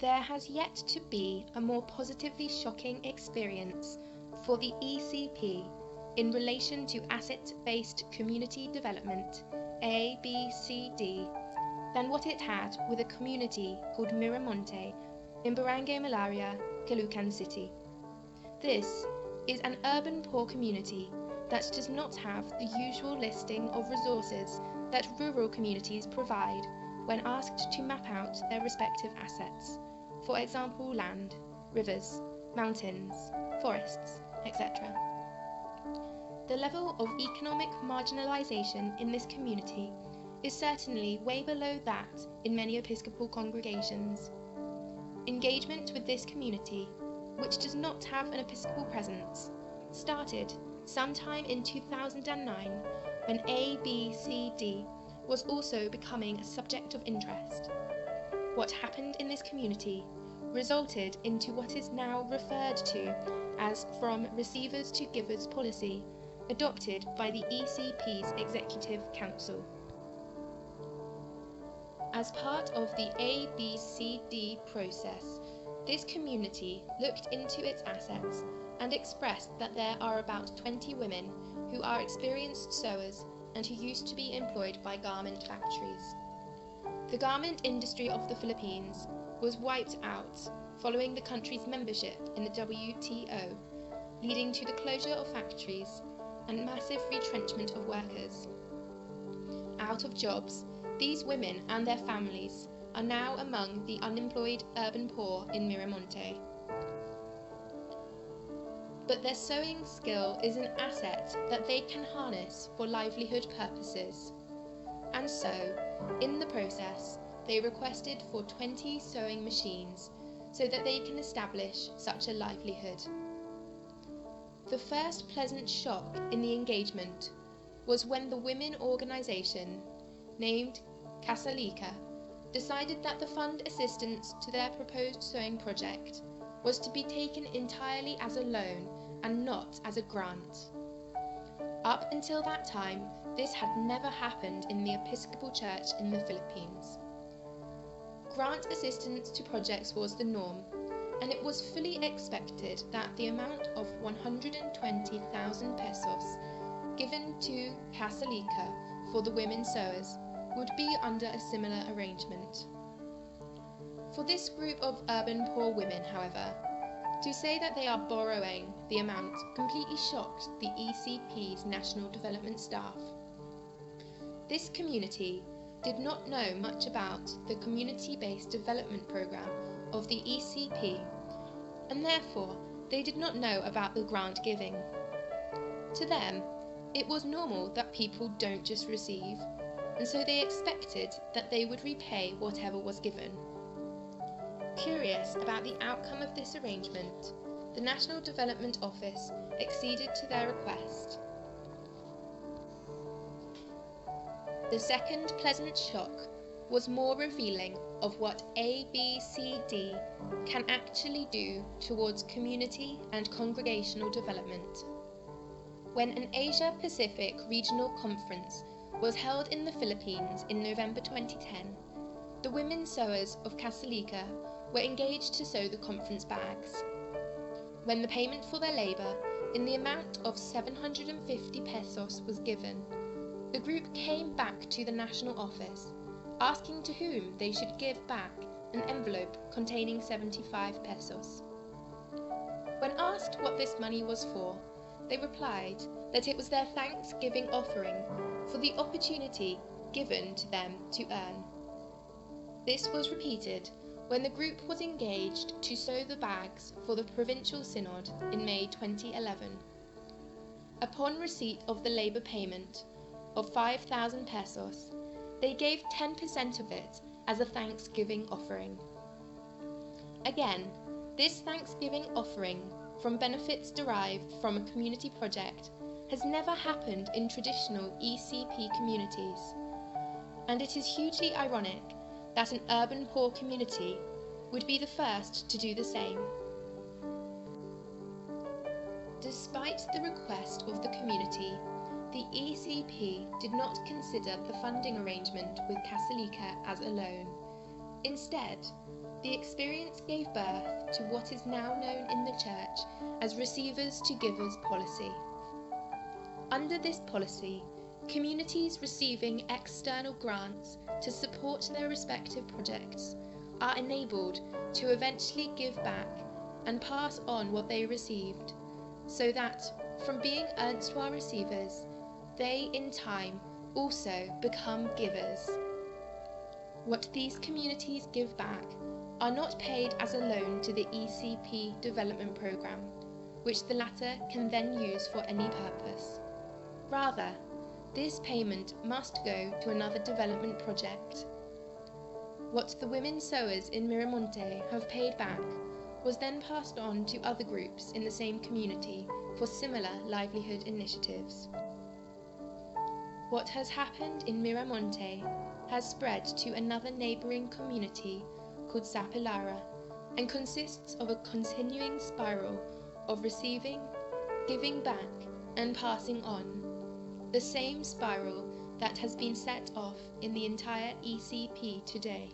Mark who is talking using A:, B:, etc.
A: There has yet to be a more positively shocking experience for the ECP in relation to asset-based community development, ABCD, than what it had with a community called Miramonte in Barangay Malaria, Caloocan City. This is an urban poor community that does not have the usual listing of resources that rural communities provide when asked to map out their respective assets, for example land, rivers, mountains, forests, etc. The level of economic marginalisation in this community is certainly way below that in many Episcopal congregations. Engagement with this community, which does not have an Episcopal presence, started sometime in 2009 when ABCD was also becoming a subject of interest. What happened in this community resulted into what is now referred to as from receivers to givers policy, adopted by the ECP's Executive Council. As part of the ABCD process, this community looked into its assets and expressed that there are about 20 women who are experienced sewers and who used to be employed by garment factories. The garment industry of the Philippines was wiped out following the country's membership in the WTO, leading to the closure of factories and massive retrenchment of workers. Out of jobs, these women and their families are now among the unemployed urban poor in Miramonte. But their sewing skill is an asset that they can harness for livelihood purposes. And so, in the process, they requested for 20 sewing machines so that they can establish such a livelihood. The first pleasant shock in the engagement was when the women organisation, named Casalika, decided that the fund assistance to their proposed sewing project was to be taken entirely as a loan and not as a grant. Up until that time, this had never happened in the Episcopal Church in the Philippines. Grant assistance to projects was the norm, and it was fully expected that the amount of 120,000 pesos given to Casalika for the women sewers would be under a similar arrangement. For this group of urban poor women, however, to say that they are borrowing the amount completely shocked the ECP's National Development staff. This community did not know much about the community-based development program of the ECP, and therefore they did not know about the grant giving. To them, it was normal that people don't just receive, and so they expected that they would repay whatever was given. Curious about the outcome of this arrangement, the National Development Office acceded to their request. The second pleasant shock was more revealing of what ABCD can actually do towards community and congregational development. When an Asia-Pacific Regional Conference was held in the Philippines in November 2010, the women sewers of Casalika were engaged to sew the conference bags. When the payment for their labour in the amount of 750 pesos was given, the group came back to the national office, asking to whom they should give back an envelope containing 75 pesos. When asked what this money was for, they replied that it was their Thanksgiving offering for the opportunity given to them to earn. This was repeated when the group was engaged to sew the bags for the Provincial Synod in May 2011. Upon receipt of the labour payment of 5,000 pesos, they gave 10% of it as a Thanksgiving offering. Again, this Thanksgiving offering from benefits derived from a community project has never happened in traditional ECP communities, and it is hugely ironic that an urban poor community would be the first to do the same. Despite the request of the community, the ECP did not consider the funding arrangement with Casalika as a loan. Instead, The experience gave birth to what is now known in the Church as Receivers to Givers policy. Under this policy, communities receiving external grants to support their respective projects are enabled to eventually give back and pass on what they received, so that, from being erstwhile receivers, they in time also become givers. What these communities give back are not paid as a loan to the ECP development programme, which the latter can then use for any purpose. Rather, this payment must go to another development project. What the women sewers in Miramonte have paid back was then passed on to other groups in the same community for similar livelihood initiatives. What has happened in Miramonte has spread to another neighbouring community called Sapilara and consists of a continuing spiral of receiving, giving back and passing on, the same spiral that has been set off in the entire ECP today.